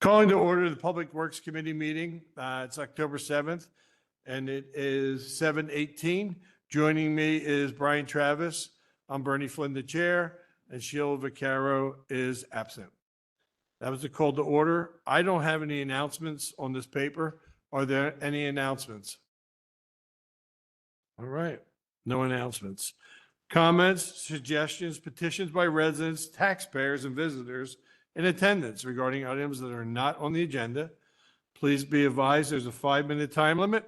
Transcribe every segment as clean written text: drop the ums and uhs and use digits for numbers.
Calling to order the Public Works Committee meeting. It's October 7th, and it is 7:18. Joining me is Brian Travis. I'm Bernie Flynn, the chair, and Sheila Vaccaro is absent. That was a call to order. I don't have any announcements on this paper. Are there any announcements? All right, no announcements. Comments, suggestions, petitions by residents, taxpayers, and visitors in attendance regarding items that are not on the agenda. Please be advised there's a 5-minute time limit,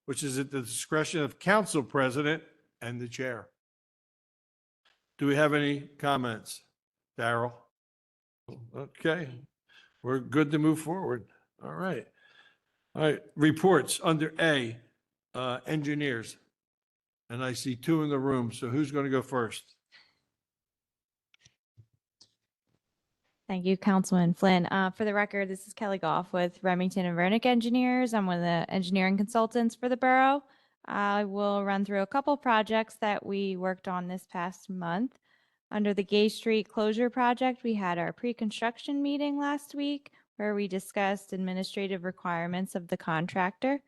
which is at the discretion of council president and the chair. Do we have any comments? Darrell? Okay, we're good to move forward. All right. All right, reports under A, engineers. And I see two in the room, so who's going to go first? Thank you, Councilman Flynn. For the record, this is Kelly Goff with Remington and Vernick Engineers. I'm one of the engineering consultants for the borough. I will run through a couple projects that we worked on this past month. Under the Gay Street closure project, we had our pre-construction meeting last week where we discussed administrative requirements of the contractor.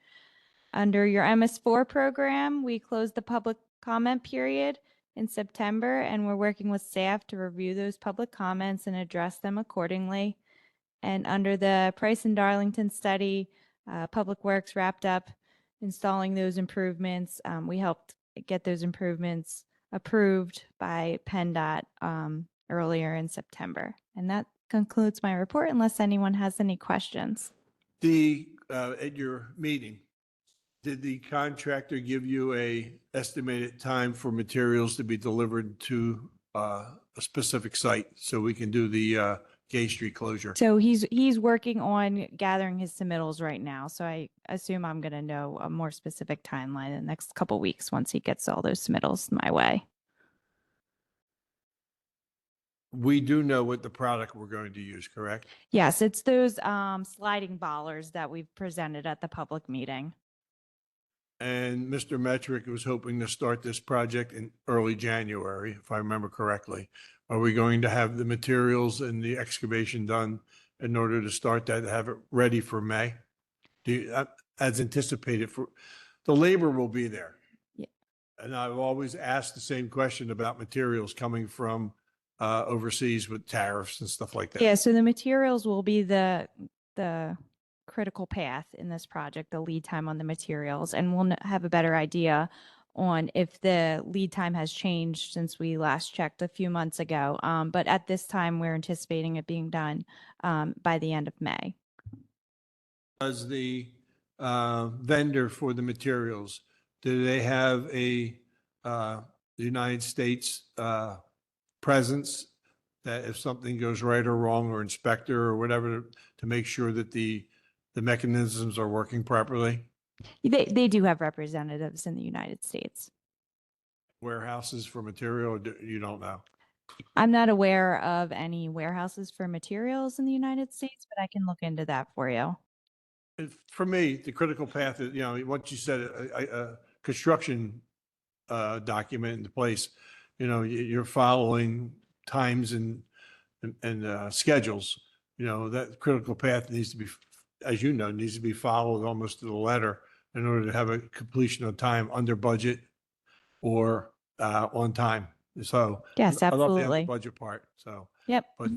Under your MS4 program, we closed the public comment period in September, and we're working with staff to review those public comments and address them accordingly. And under the Price and Darlington study, Public Works wrapped up installing those improvements. We helped get those improvements approved by PennDOT earlier in September. And that concludes my report unless anyone has any questions. At your meeting, did the contractor give you a estimated time for materials to be delivered to a specific site so we can do the Gay Street closure? So he's working on gathering his submittals right now. So I assume I'm going to know a more specific timeline in the next couple weeks once he gets all those submittals my way. We do know what the product we're going to use, correct? Yes, it's those sliding ballers that we've presented at the public meeting. And Mr. Metrick was hoping to start this project in early January, if I remember correctly. Are we going to have the materials and the excavation done in order to start that, have it ready for May? As anticipated, for the labor will be there. Yeah. And I've always asked the same question about materials coming from overseas with tariffs and stuff like that. Yeah, so the materials will be the critical path in this project, the lead time on the materials, and we'll have a better idea on if the lead time has changed since we last checked a few months ago. But at this time, we're anticipating it being done by the end of May. As the vendor for the materials, do they have a United States presence that if something goes right or wrong, or inspector or whatever, to make sure that the mechanisms are working properly? They do have representatives in the United States. Warehouses for material, you don't know? I'm not aware of any warehouses for materials in the United States, but I can look into that for you. For me, the critical path is, once you set a construction document into place, you're following times and schedules. That critical path needs to be, as you know, needs to be followed almost to the letter in order to have a completion on time, under budget, or on time. So yes, I love the absolutely. budget part. So Yep. but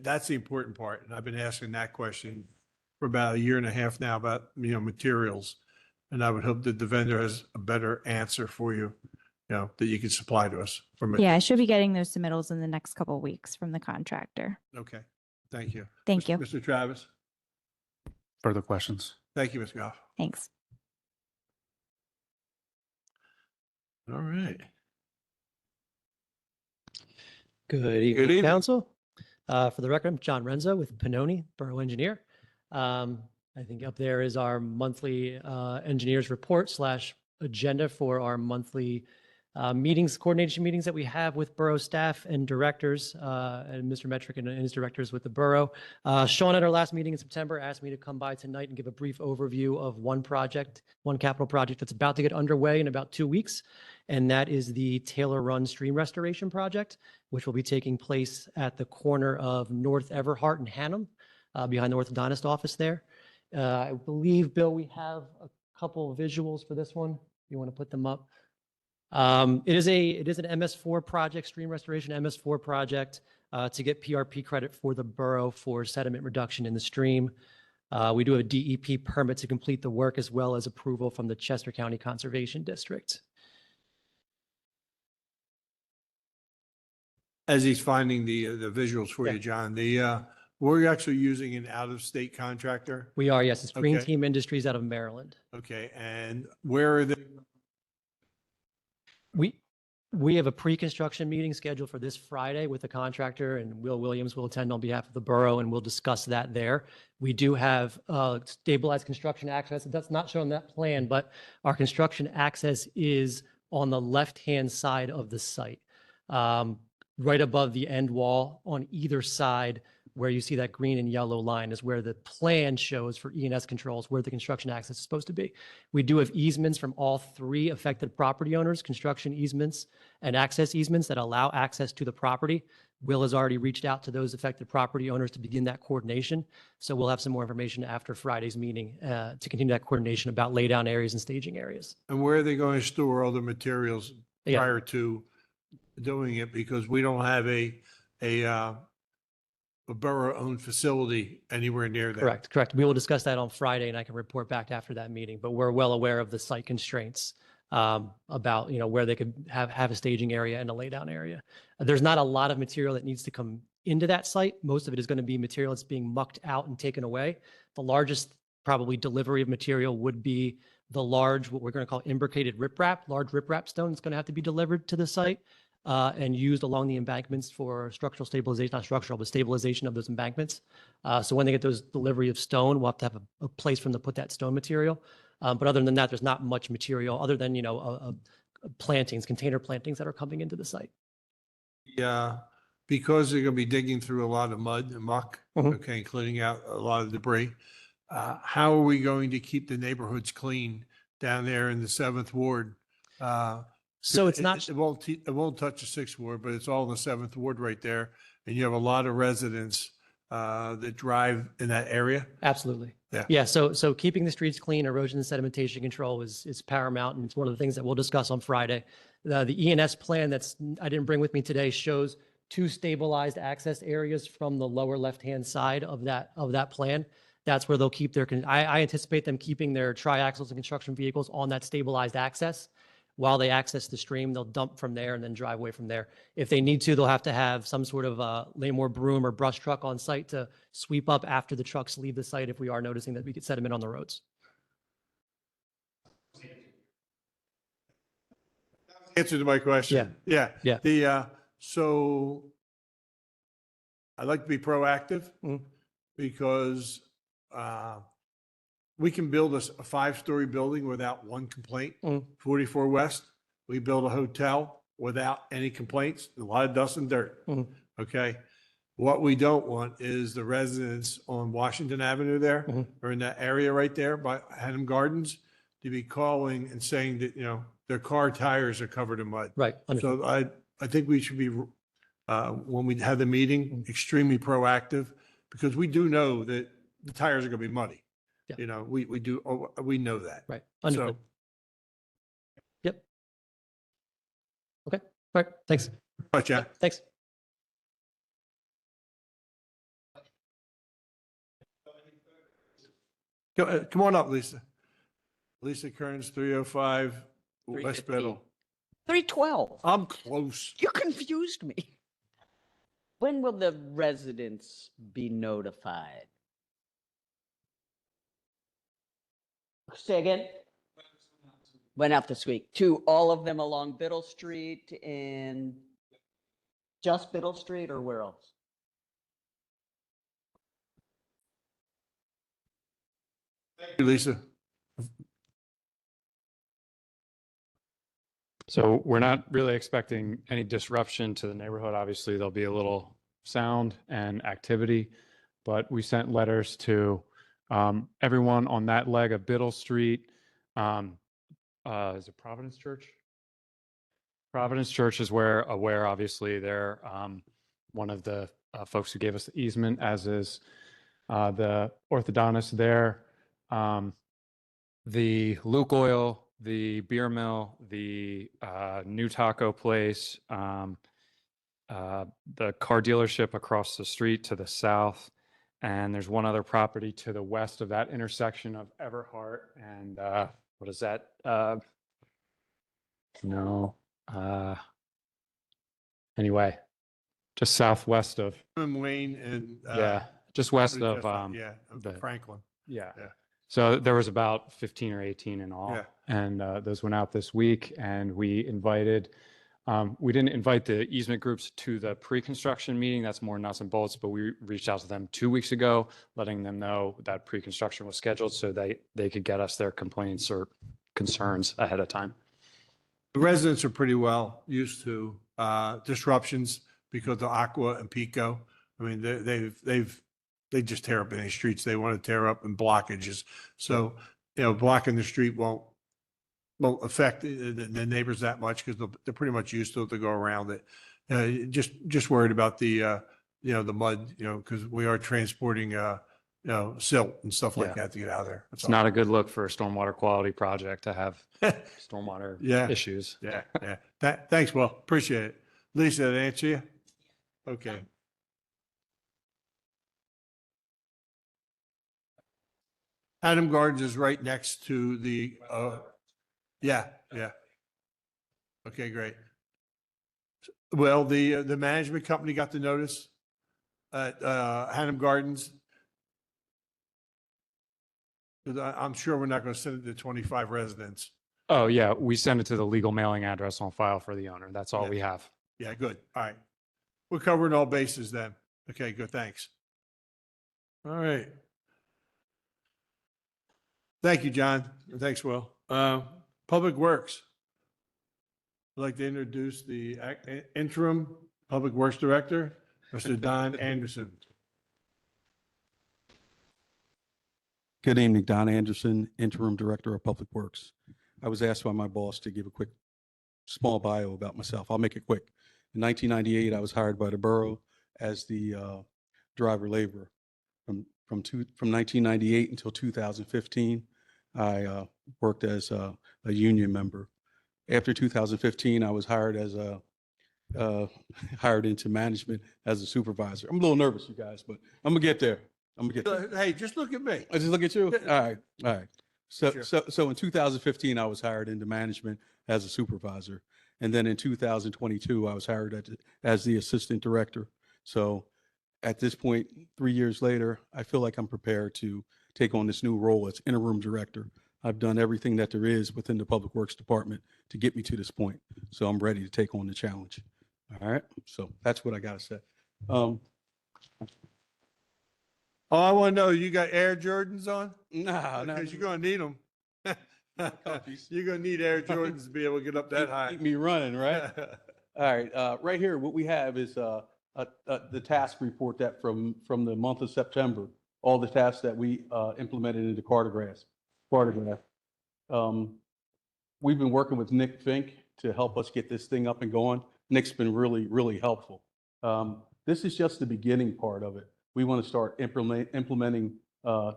that's the important part, and I've been asking that question for about a year and a half now about materials, and I would hope that the vendor has a better answer for you, that you can supply to us from. Yeah, I should be getting those submittals in the next couple of weeks from the contractor. Okay, thank you. Thank you. Mr. Travis. Further questions? Thank you, Ms. Goff. Thanks. All right. Good evening, evening. Council. For the record, I'm John Renzo with Pannoni, Borough Engineer. I think up there is our monthly engineers report / agenda for our monthly coordination meetings that we have with borough staff and directors, and Mr. Metrick and his directors with the borough. Sean at our last meeting in September asked me to come by tonight and give a brief overview of one capital project that's about to get underway in about 2 weeks. And that is the Taylor Run Stream Restoration Project, which will be taking place at the corner of North Everhart and Hannum. behind the orthodontist office there. I believe, Bill, we have a couple of visuals for this one. You want to put them up? It is an MS4 project, stream restoration MS4 project to get PRP credit for the borough for sediment reduction in the stream. We do have a DEP permit to complete the work as well as approval from the Chester County Conservation District. As he's finding the visuals for Yeah. you, John, we're actually using an out-of-state contractor. We are, yes, it's Green Okay. Team Industries out of Maryland. Okay, and where are they? We have a pre-construction meeting scheduled for this Friday with the contractor, and Will Williams will attend on behalf of the borough, and we'll discuss that there. We do have stabilized construction access. That's not shown on that plan, but our construction access is on the left-hand side of the site, right above the end wall on either side. Where you see that green and yellow line is where the plan shows for E&S controls where the construction access is supposed to be. We do have easements from all three affected property owners, construction easements and access easements that allow access to the property. Will has already reached out to those affected property owners to begin that coordination. So we'll have some more information after Friday's meeting to continue that coordination about laydown areas and staging areas. And where are they going to store all the materials Yeah. prior to doing it? Because we don't have a borough-owned facility anywhere near there. Correct. We will discuss that on Friday, and I can report back after that meeting. But we're well aware of the site constraints about where they could have a staging area and a laydown area. There's not a lot of material that needs to come into that site. Most of it is going to be material that's being mucked out and taken away. The largest probably delivery of material would be the large, what we're going to call imbricated riprap, large riprap stone that's going to have to be delivered to the site. And used along the embankments for structural stabilization, not structural, but stabilization of those embankments. So when they get those delivery of stone, we'll have to have a place for them to put that stone material. But other than that, there's not much material other than, plantings, container plantings that are coming into the site. Yeah, because they're going to be digging through a lot of mud and muck, Mhm. okay, including out a lot of debris. How are we going to keep the neighborhoods clean down there in the 7th Ward? So it's not, It won't touch the 6th Ward, but it's all in the 7th Ward right there. And you have a lot of residents that drive in that area. absolutely. Yeah. Yeah. So keeping the streets clean, erosion and sedimentation control is paramount. And it's one of the things that we'll discuss on Friday. The E&S plan I didn't bring with me today shows 2 stabilized access areas from the lower left-hand side of that plan. That's where they'll keep I anticipate them keeping their tri-axles and construction vehicles on that stabilized access. While they access the stream, they'll dump from there and then drive away from there. If they need to, they'll have to have some sort of Lamor broom or brush truck on site to sweep up after the trucks leave the site if we are noticing that we get sediment on the roads. Answer to my question. Yeah. So I'd like to be proactive Mhm. because we can build a 5-story building without one complaint. Mhm. 44 West, we build a hotel without any complaints, a lot of dust and dirt. Mhm. Okay. What we don't want is the residents on Washington Avenue there Mhm. or in that area right there by Haddam Gardens to be calling and saying that, their car tires are covered in mud. Right. Understood. So I think we should be, when we have the meeting, extremely proactive because we do know that the tires are going to be muddy. Yeah. We know that. Right. Understood. So, Yep. Okay. All right. Thanks. but yeah, Thanks. come on up, Lisa. Lisa Kearns, 305 West 315. Biddle. 312. I'm close. You confused me. When will the residents be notified? Say again? Went out this week. To all of them along Biddle Street and just Biddle Street or where else? Thank you, Lisa. So we're not really expecting any disruption to the neighborhood. Obviously, there'll be a little sound and activity, but we sent letters to everyone on that leg of Biddle Street. Is it Providence Church? Providence Church is where obviously they're one of the folks who gave us the easement, as is the orthodontist there, the Luke Oil, the beer mill, the new taco place, the car dealership across the street to the south, and there's one other property to the west of that intersection of Everhart and what is that? No. Anyway, just southwest of, Lane and. yeah, just west of, Yeah, of the- Franklin. yeah. Yeah. So there was about 15 or 18 in all. Yeah. And those went out this week, and we didn't invite the easement groups to the pre-construction meeting. That's more nuts and bolts, but we reached out to them 2 weeks ago, letting them know that pre-construction was scheduled so they could get us their complaints or concerns ahead of time. The residents are pretty well used to disruptions because of Aqua and Pico. I mean, they just tear up any streets they want to tear up and blockages. So, blocking the street won't affect the neighbors that much because they're pretty much used to it to go around it. Just worried about the mud, because we are transporting, silt and stuff like Yeah. that to get out of there. That's It's all. not a good look for a stormwater quality project to have stormwater Yeah. issues. Yeah, yeah. Thanks, Will. Appreciate it. Lisa, did that answer you? Okay. Adam Gardens is right next to the, yeah. Okay, great. Well, the management company got the notice at Hanem Gardens. 'Cause I'm sure we're not going to send it to 25 residents. Oh, yeah, we send it to the legal mailing address on file for the owner. That's all Yeah. we have. Yeah, good. All right. We're covering all bases then. Okay, good. Thanks. All right. Thank you, John. And thanks, Will. Public Works. I'd like to introduce the interim Public Works Director, Mr. Don Anderson. Good evening, Don Anderson, Interim Director of Public Works. I was asked by my boss to give a quick, small bio about myself. I'll make it quick. In 1998, I was hired by the borough as the driver laborer. From 1998 until 2015, I worked as a union member. After 2015, I was hired as hired into management as a supervisor. I'm a little nervous, you guys, but I'm gonna get there. Hey, just look at me. I just look at you. All right. So, Sure. so in 2015, I was hired into management as a supervisor, and then in 2022, I was hired as the assistant director. So, at this point, 3 years later, I feel like I'm prepared to take on this new role as interim director. I've done everything that there is within the Public Works Department to get me to this point, so I'm ready to take on the challenge. All right. So that's what I gotta say. Oh, I want to know, you got Air Jordans on? Nah, Because you're going to need them. You're going to need Air Jordans to be able to get up that high. Keep me running, right? All right, right here, what we have is the task report that from the month of September, all the tasks that we implemented into Cartograph. We've been working with Nick Fink to help us get this thing up and going. Nick's been really, really helpful. This is just the beginning part of it. We want to start implementing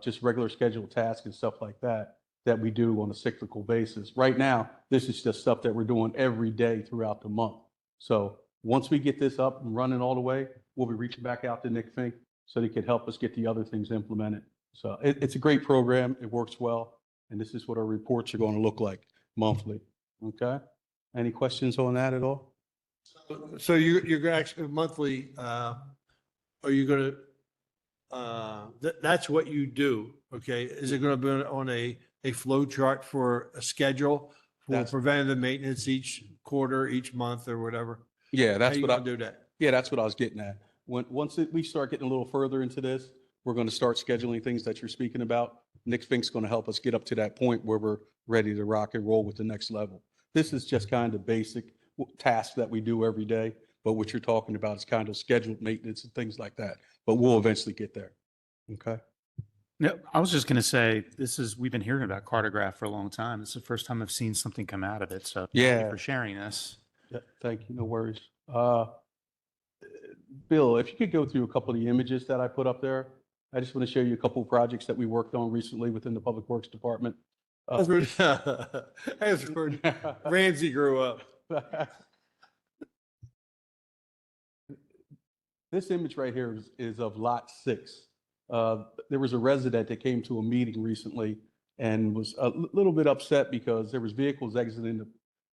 just regular scheduled tasks and stuff like that we do on a cyclical basis. Right now, this is just stuff that we're doing every day throughout the month. So once we get this up and running all the way, we'll be reaching back out to Nick Fink so he can help us get the other things implemented. So it's a great program. It works well. And this is what our reports are going to look like monthly. Okay? Any questions on that at all? So you're going to actually monthly, are you going to, that's what you do, okay? Is it going to be on a flow chart for a schedule for That's- preventative maintenance each quarter, each month or whatever? Yeah, that's How you what I gonna do that? Yeah, that's what I was getting at. Once we start getting a little further into this, we're going to start scheduling things that you're speaking about. Nick Fink's going to help us get up to that point where we're ready to rock and roll with the next level. This is just kind of basic tasks that we do every day, but what you're talking about is kind of scheduled maintenance and things like that. But we'll eventually get there. Okay? Yeah, I was just going to say, we've been hearing about Cartograph for a long time. This is the first time I've seen something come out of it. So thank you Yeah. for sharing this. Yeah, thank you. No worries. Bill, if you could go through a couple of the images that I put up there, I just want to show you a couple of projects that we worked on recently within the Public Works Department. That's where Ramsey grew up. This image right here is of Lot 6. There was a resident that came to a meeting recently and was a little bit upset because there was vehicles exiting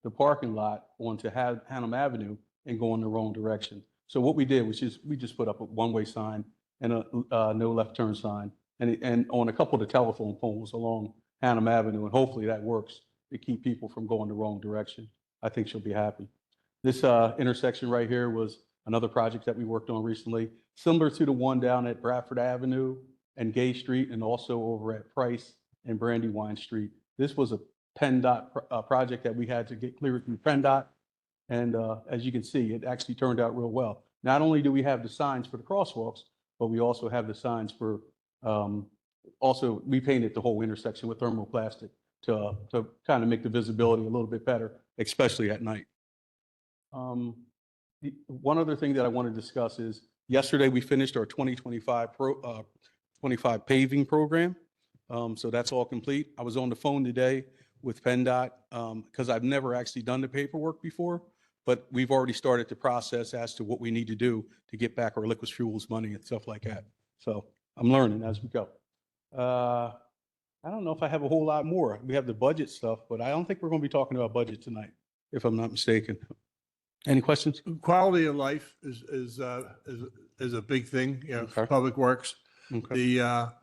the parking lot onto Hannum Avenue and going the wrong direction. So what we did was we just put up a one-way sign and a no left turn sign and on a couple of the telephone poles along Hannum Avenue, and hopefully that works to keep people from going the wrong direction. I think she'll be happy. This intersection right here was another project that we worked on recently, similar to the one down at Bradford Avenue and Gay Street, and also over at Price and Brandywine Street. This was a PennDOT project that we had to get cleared through PennDOT. And as you can see, it actually turned out real well. Not only do we have the signs for the crosswalks, but we also have the signs for, we painted the whole intersection with thermoplastic to kind of make the visibility a little bit better, especially at night. One other thing that I want to discuss is yesterday we finished our 2025 25 paving program. So that's all complete. I was on the phone today with PennDOT because I've never actually done the paperwork before, but we've already started the process as to what we need to do to get back our liquid fuels money and stuff like that. So I'm learning as we go. I don't know if I have a whole lot more. We have the budget stuff, but I don't think we're going to be talking about budget tonight, if I'm not mistaken. Any questions? Quality of life is a big thing, you know, for Okay. Public Works. Okay. The,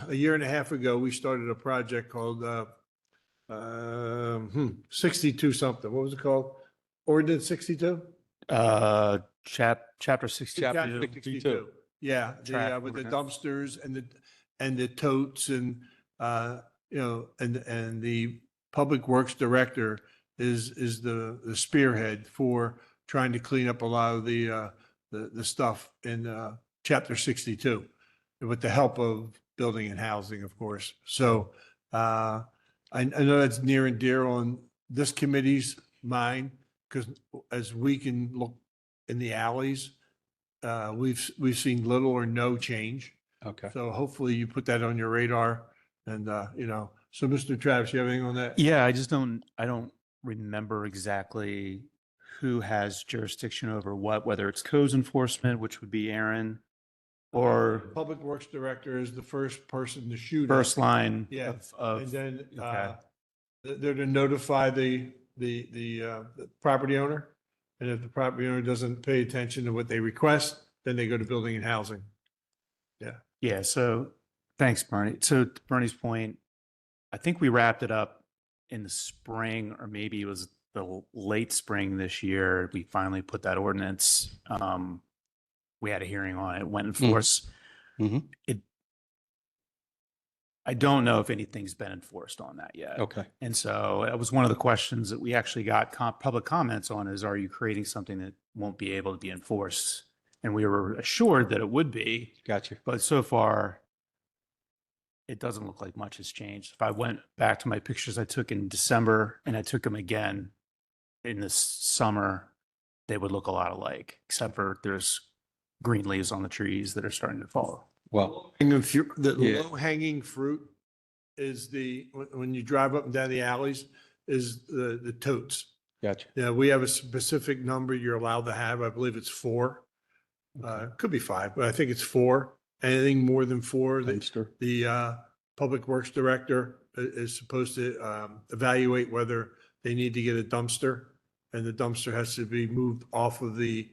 a year and a half ago, we started a project called 62 something. What was it called? Ordinance 62? Chapter 62. Chapter 62. Yeah, Track with the ordinance. dumpsters and the totes and, you know, and the Public Works Director is the spearhead for trying to clean up a lot of the stuff in Chapter 62 with the help of building and housing, of course. So I know that's near and dear on this committee's mind because as we can look in the alleys, we've seen little or no change. Okay. So hopefully you put that on your radar and, you know, so Mr. Travis, you have anything on that? Yeah, I don't remember exactly who has jurisdiction over what, whether it's codes enforcement, which would be Aaron, or Public Works Director is the first person to shoot. first line Yeah, of, And then okay. they're to notify the property owner. And if the property owner doesn't pay attention to what they request, then they go to building and housing. Yeah, so thanks, Bernie. So to Bernie's point, I think we wrapped it up in the spring, or maybe it was the late spring this year. We finally put that ordinance. We had a hearing on it, it went in force. Mhm. I don't know if anything's been enforced on that yet. Okay. And so that was one of the questions that we actually got public comments on is, are you creating something that won't be able to be enforced? And we were assured that it would be, Gotcha. but so far it doesn't look like much has changed. If I went back to my pictures I took in December and I took them again in the summer, they would look a lot alike, except for there's green leaves on the trees that are starting to fall. Well, The Yeah. low hanging fruit is when you drive up and down the alleys, is the totes. gotcha. Yeah, we have a specific number you're allowed to have. I believe it's 4. It could be 5, but I think it's 4. Anything more than 4, Dumpster. the Public Works Director is supposed to evaluate whether they need to get a dumpster, and the dumpster has to be moved off of the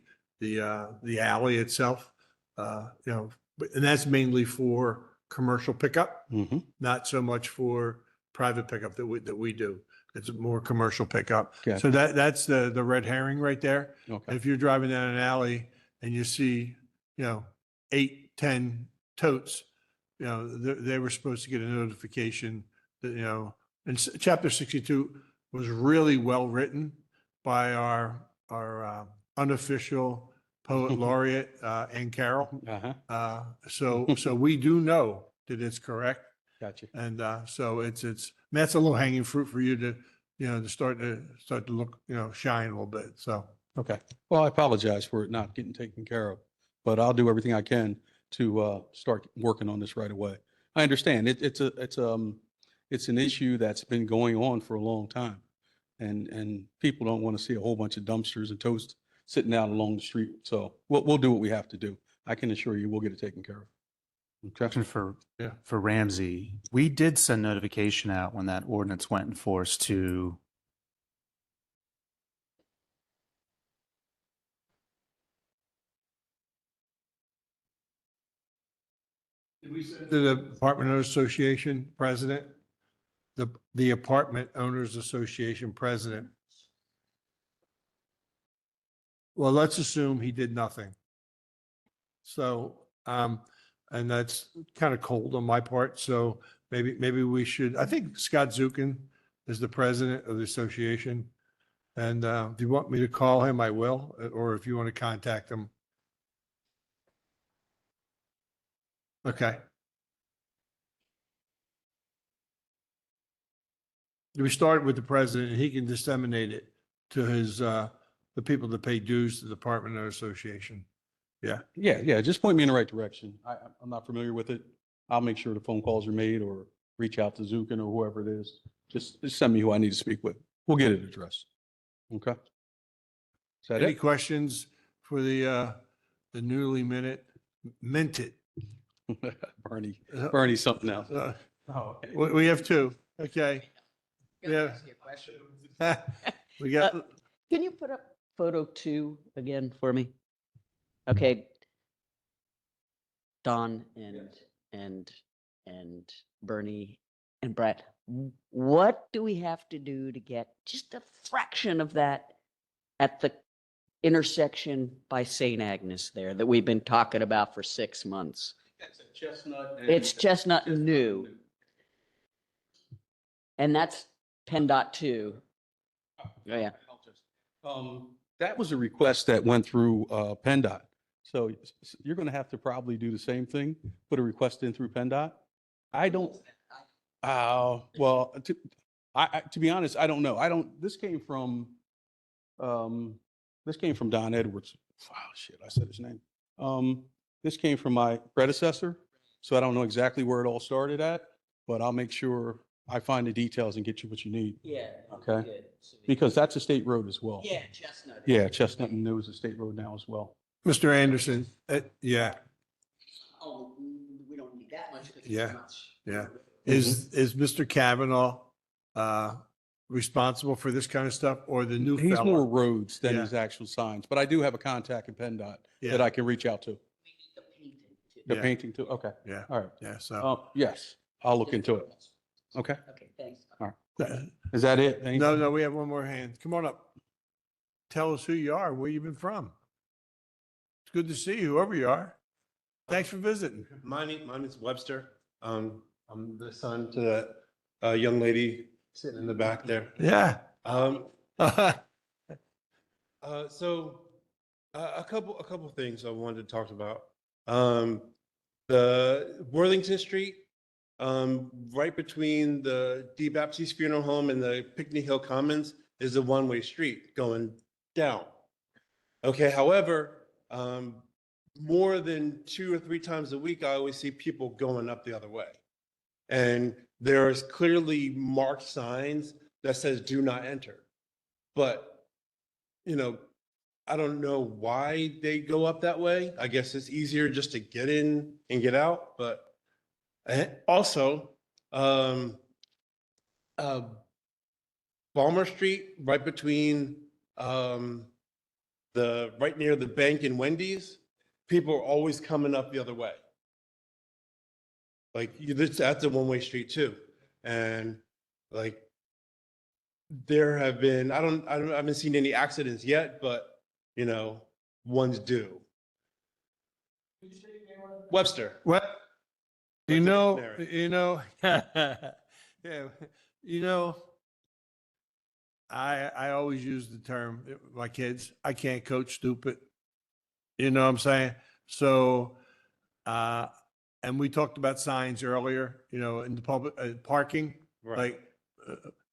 alley itself. You know, and that's mainly for commercial pickup, Mm-hmm. not so much for private pickup that we do. It's more commercial pickup. Okay. So that's the red herring right there. Okay. If you're driving down an alley and you see, you know, 8, 10 totes, you know, they were supposed to get a notification that, you know, and Chapter 62 was really well written by our unofficial poet laureate, Ann Carroll. Uh-huh. So we do know that it's correct. Gotcha. And so that's a low hanging fruit for you to, you know, to start to look, you know, shine a little bit. So. Okay. Well, I apologize for it not getting taken care of, but I'll do everything I can to start working on this right away. I understand it's an issue that's been going on for a long time. And people don't want to see a whole bunch of dumpsters and toast sitting out along the street. So we'll do what we have to do. I can assure you we'll get it taken care of. Okay. Question for, Yeah. for Ramsey. We did send notification out when that ordinance went in force to, To the Apartment Owners Association president, the Apartment Owners Association president. Well, let's assume he did nothing. So, and that's kind of cold on my part. So maybe we should, I think Scott Zukin is the president of the association. And if you want me to call him, I will, or if you want to contact him. Okay. We start with the president and he can disseminate it to his, the people that pay dues to the Department of Association. Yeah. Just point me in the right direction. I'm not familiar with it. I'll make sure the phone calls are made or reach out to Zukin or whoever it is. Just send me who I need to speak with. We'll get it addressed. Okay. Is that Any it? questions for the newly minted? Bernie's something else. Oh, we have two. Okay. Yeah. We got, Can you put up photo 2 again for me? Okay. Don and Bernie and Brett, what do we have to do to get just a fraction of that at the intersection by St. Agnes there that we've been talking about for 6 months? It's Chestnut and New. And that's PennDOT 2. Oh, yeah. That was a request that went through PennDOT. So you're going to have to probably do the same thing, put a request in through PennDOT. I don't, well, to be honest, I don't know. This came from Don Edwards. Oh, shit, I said his name. This came from my predecessor, so I don't know exactly where it all started at, but I'll make sure I find the details and get you what you need. Yeah. Okay. Because that's a state road as well. Yeah, Chestnut. Yeah, Chestnut and New is a state road now as well. Mr. Anderson, yeah, Oh, we don't need that much. Yeah, yeah. Is Mr. Kavanaugh responsible for this kind of stuff or the new He's more fellow? roads than Yeah. his actual signs, but I do have a contact in PennDOT Yeah. that I can reach out to. The Yeah. painting too, okay, Yeah, all right. yeah, so. Yes, I'll look into it. Okay, Okay, thanks. is that it? Anything? No, we have one more hand. Come on up. Tell us who you are, where you've been from. It's good to see you, whoever you are. Thanks for visiting. My name is Webster. I'm the son to that young lady sitting in the back there. Yeah. So a couple things I wanted to talk about. The Worthington Street, right between the D. Baptist Funeral Home and the Picnic Hill Commons is a one-way street going down. Okay, however, more than 2 or 3 times a week, I always see people going up the other way. And there's clearly marked signs that says do not enter. But, I don't know why they go up that way. I guess it's easier just to get in and get out, but also, Balmer Street, right between, right near the bank and Wendy's, people are always coming up the other way. Like that's a one-way street too. And like, there have been, I haven't seen any accidents yet, but ones do. Webster. What? Mary. Yeah, I always use the term, my kids, I can't coach stupid. You know what I'm saying? So, and we talked about signs earlier, in the public, parking, like,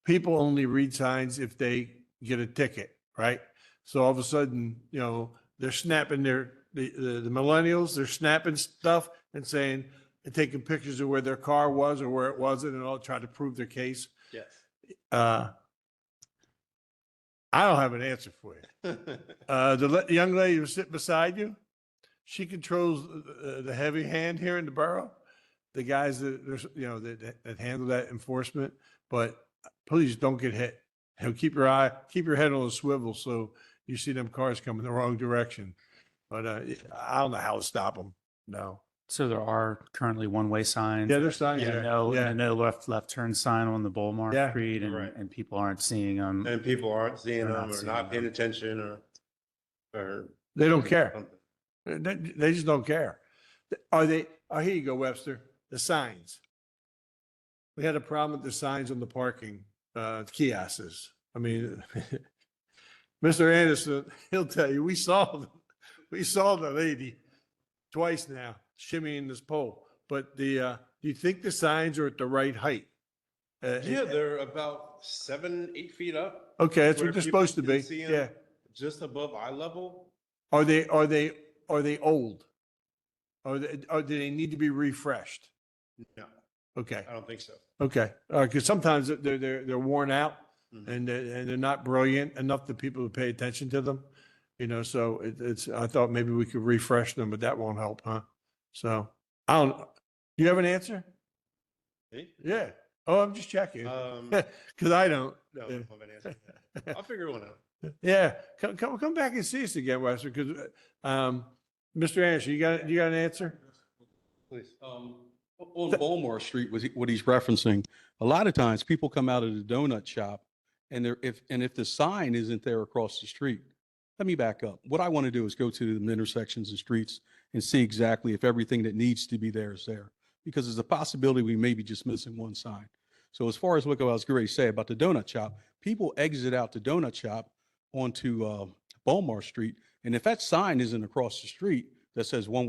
people only read signs if they get a ticket, right? So all of a sudden, they're snapping their the millennials, they're snapping stuff and saying, and taking pictures of where their car was or where it wasn't and all try to prove their case. Yes. I don't have an answer for you. The young lady who's sitting beside you, she controls the heavy hand here in the borough. The guys that, that handle that enforcement, but please don't get hit. Keep your head on a swivel so you see them cars coming the wrong direction. But I don't know how to stop them. No. So there are currently one-way signs. Yeah, there's signs And there. no, Yeah. and a no left turn sign on the Bullmar Yeah. Street, Right. and people aren't seeing them. And people aren't seeing They're not them or seeing not paying them. attention or. They don't care. something. They just don't care. Oh, here you go, Webster. The signs. We had a problem with the signs on the parking kiosks. I mean, Mr. Anderson, he'll tell you, we saw the lady twice now shimmying this pole. But do you think the signs are at the right height? Yeah, they're about 7-8 feet up. Okay, that's where what they're people supposed to can be. see 'em Yeah. Just above eye level. Are they old? Or do they need to be refreshed? No, Okay. I don't think so. Okay, because sometimes they're worn out Mhm. and they're not brilliant enough that people would pay attention to them. So I thought maybe we could refresh them, but that won't help, huh? So I don't, you have an answer? Me? Yeah. Oh, I'm just checking. No, Because I don't. I don't have an answer. I'll figure one out. Yeah, come back and see us again, Webster, because Mr. Anderson, you got an answer? Please. On Bolmar Street, what he's referencing, a lot of times people come out of the donut shop and if the sign isn't there across the street, let me back up. What I want to do is go to the intersections and streets and see exactly if everything that needs to be there is there. Because there's a possibility we may be just missing one sign. So as far as what I was going to say about the donut shop, people exit out the donut shop onto Bolmar Street. And if that sign isn't across the street that says one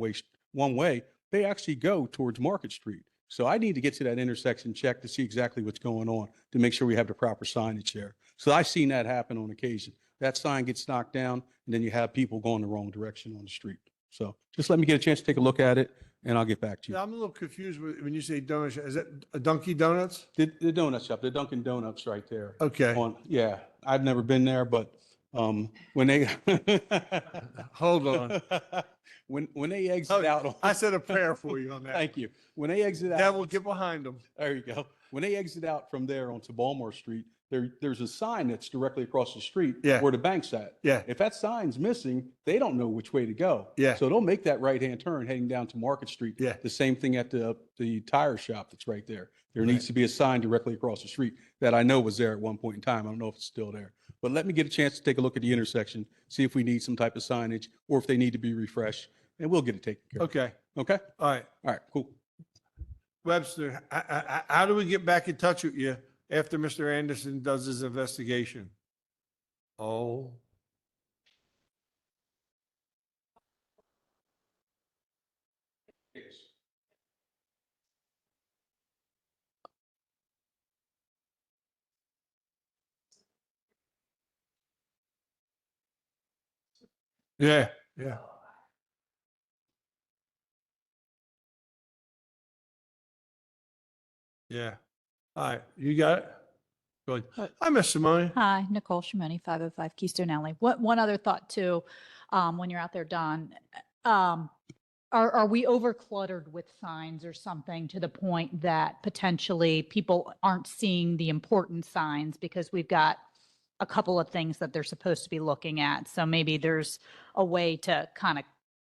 way, they actually go towards Market Street. So I need to get to that intersection, check to see exactly what's going on to make sure we have the proper signage there. So I've seen that happen on occasion. That sign gets knocked down and then you have people going the wrong direction on the street. So just let me get a chance to take a look at it and I'll get back to you. I'm a little confused when you say donut shop. Is that a Dunkin' Donuts? The donut shop, the Dunkin' Donuts right there. Okay. Yeah, I've never been there, but when they Hold on. when they exit out on, I said a prayer for you on that. thank you. When they exit out, Devil, get behind them. there you go. When they exit out from there onto Baltimore Street, there's a sign that's directly across the street Yeah. where the bank's at. Yeah. If that sign's missing, they don't know which way to go. Yeah. So they'll make that right-hand turn heading down to Market Street. Yeah. The same thing at the tire shop that's right there. There needs to be a sign directly across the street that I know was there at one point in time. I don't know if it's still there. But let me get a chance to take a look at the intersection, see if we need some type of signage or if they need to be refreshed, and we'll get it taken care of. Okay. Okay? All right. All right, cool. Webster, how do we get back in touch with you after Mr. Anderson does his investigation? Oh. Yeah, yeah. Yeah. All right, you got it? Go ahead. Hi, Miss Simone. Hi, Nicole Shimoni, 505 Keystone Alley. One other thought too, when you're out there, Don, are we over cluttered with signs or something to the point that potentially people aren't seeing the important signs because we've got a couple of things that they're supposed to be looking at. So maybe there's a way to kind of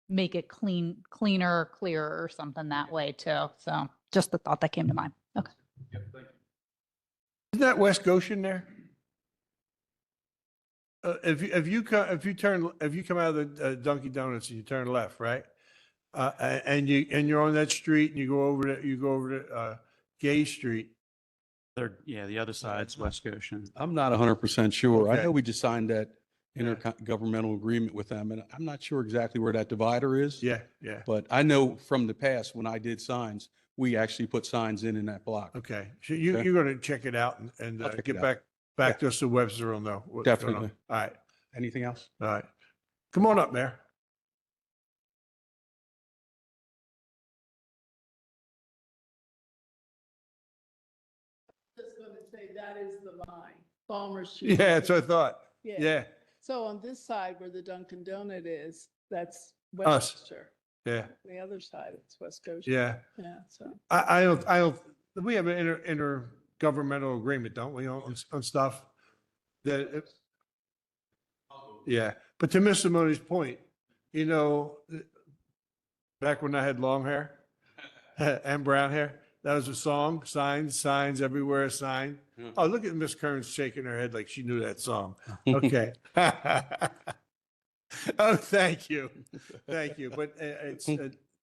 make it cleaner, clearer or something that way too. So just the thought that came to mind. Okay. Isn't that West Goshen there? If you come out of the Dunkin' Donuts and you turn left, right? And you're on that street and you go over to Gay Street. The other side's West Goshen. I'm not 100% sure. I Okay. know we just signed that Yeah. intergovernmental agreement with them, and I'm not sure exactly where that divider is. Yeah, yeah. But I know from the past, when I did signs, we actually put signs in that block. Okay. So Okay. you're going to check it out and I'll check get it out. back to us so Webster will know. what's going on. Definitely. All right. Anything else? All right. Come on up, Mayor. going to say that is the line, Palmer Street. Yeah, that's what I thought. Yeah, So on this side where the Dunkin' Donut is, that's Us. Westchester. yeah, The other side, it's West Goshen. yeah. Yeah, so. I don't, we have an intergovernmental agreement, don't we, on stuff? Yeah, but to Mr. Moni's point, you know, back when I had long hair and brown hair, that was a song, signs everywhere, sign. Oh, look at Miss Kearns shaking her head like she knew that song. Okay. Oh, thank you. Thank you. But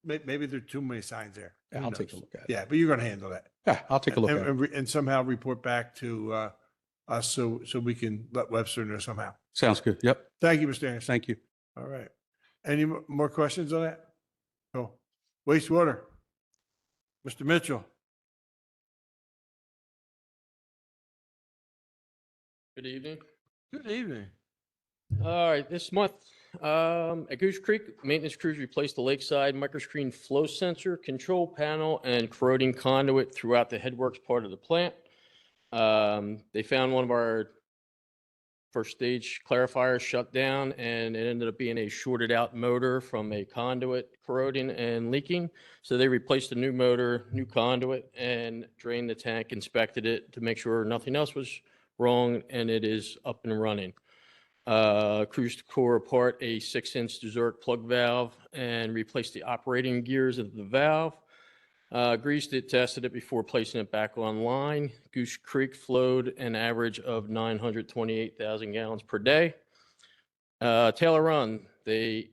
maybe there are too many signs there. Yeah, Who I'll take a knows? look at it. Yeah, but you're going to handle that. Yeah, I'll take a look at it. And somehow report back to us so we can let Webster know somehow. Sounds good. Yep. Thank you, Mr. Anderson. Thank you. All right. Any more questions on that? Oh, wastewater. Mr. Mitchell. Good evening. Good evening. All right, this month, at Goose Creek, maintenance crews replaced the lakeside microscreen flow sensor, control panel, and corroding conduit throughout the headworks part of the plant. They found one of our first stage clarifiers shut down, and it ended up being a shorted out motor from a conduit corroding and leaking. So they replaced the new motor, new conduit, and drained the tank, inspected it to make sure nothing else was wrong, and it is up and running. Crews tore apart a 6-inch dessert plug valve and replaced the operating gears of the valve. Greased it, tested it before placing it back online. Goose Creek flowed an average of 928,000 gallons per day. Taylor Run, they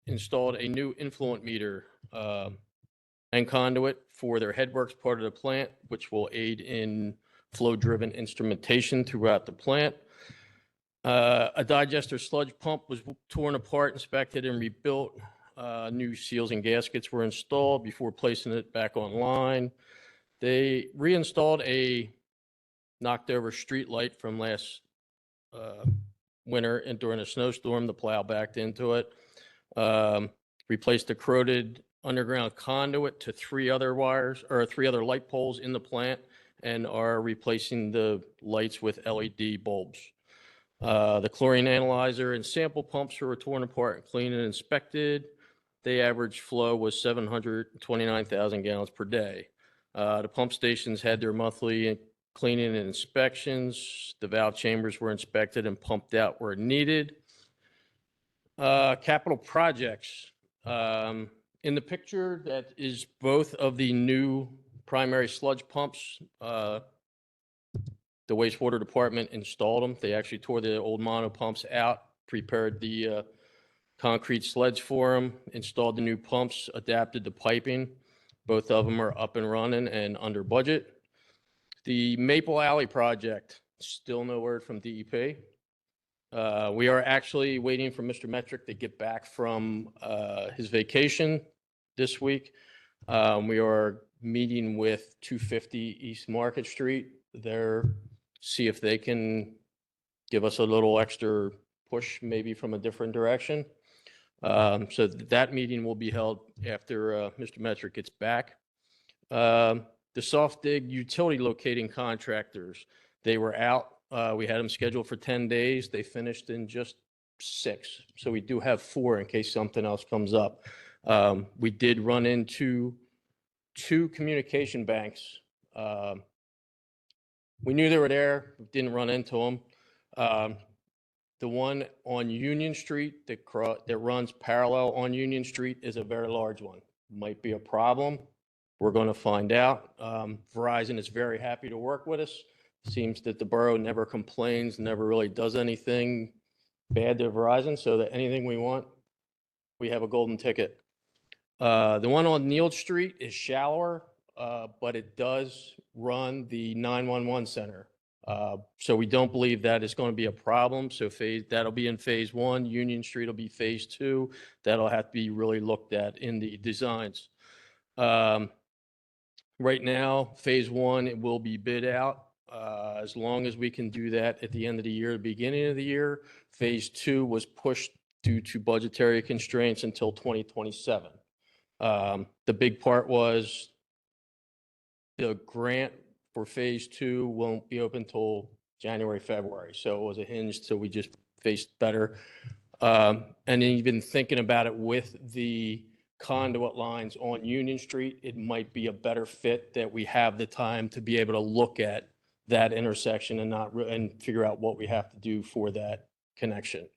installed a new influent meter and conduit for their headworks part of the plant, which will aid in flow-driven instrumentation throughout the plant. A digester sludge pump was torn apart, inspected, and rebuilt. New seals and gaskets were installed before placing it back online. They reinstalled a knocked over street light from last winter and during a snowstorm. The plow backed into it. Replaced the corroded underground conduit to 3 other light poles in the plant, and are replacing the lights with LED bulbs. The chlorine analyzer and sample pumps were torn apart and cleaned and inspected. The average flow was 729,000 gallons per day. The pump stations had their monthly cleaning and inspections. The valve chambers were inspected and pumped out where needed. Capital projects. In the picture, that is both of the new primary sludge pumps. The wastewater department installed them. They actually tore the old mono pumps out, prepared the concrete sleds for them, installed the new pumps, adapted the piping. Both of them are up and running and under budget. The Maple Alley project, still no word from DEP. We are actually waiting for Mr. Metric to get back from his vacation this week. We are meeting with 250 East Market Street. See if they can give us a little extra push, maybe from a different direction. So that meeting will be held after Mr. Metric gets back. The soft dig utility locating contractors, they were out. We had them scheduled for 10 days. They finished in just 6. So we do have 4 in case something else comes up. We did run into 2 communication banks. We knew they were there, didn't run into them. The one on Union Street that runs parallel on Union Street is a very large one. Might be a problem. We're going to find out. Verizon is very happy to work with us. Seems that the borough never complains, never really does anything bad to Verizon, so that anything we want, we have a golden ticket. The one on Neal Street is shallower, but it does run the 911 center. So we don't believe that is going to be a problem. So that'll be in phase 1. Union Street will be phase 2. That'll have to be really looked at in the designs. Right now, phase 1, it will be bid out. As long as we can do that at the end of the year, the beginning of the year. Phase 2 was pushed due to budgetary constraints until 2027. The big part was the grant for phase two won't be open till January, February. So it was a hinge till we just faced better. And then even thinking about it with the conduit lines on Union Street, it might be a better fit that we have the time to be able to look at that intersection and not, and figure out what we have to do for that connection.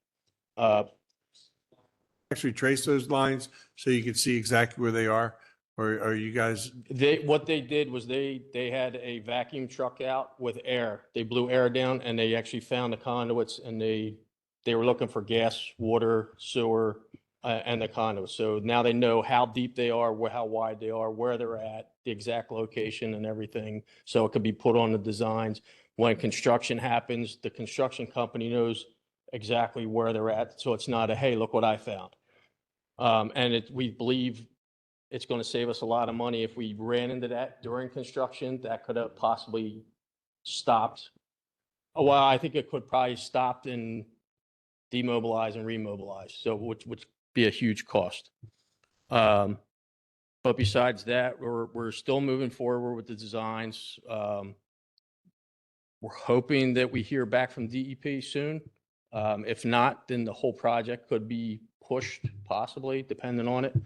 Actually trace those lines so you can see exactly where they are? Or are you guys, What they did was they had a vacuum truck out with air. They blew air down and they actually found the conduits, and they were looking for gas, water, sewer, and the conduits. So now they know how deep they are, how wide they are, where they're at, the exact location and everything. So it could be put on the designs. When construction happens, the construction company knows exactly where they're at. So it's not a, hey, look what I found. And we believe it's going to save us a lot of money. If we ran into that during construction, that could have possibly stopped. Oh, well, I think it could probably stopped and demobilize and remobilize. So which would be a huge cost. But besides that, we're still moving forward with the designs. We're hoping that we hear back from DEP soon. If not, then the whole project could be pushed, possibly, depending on it.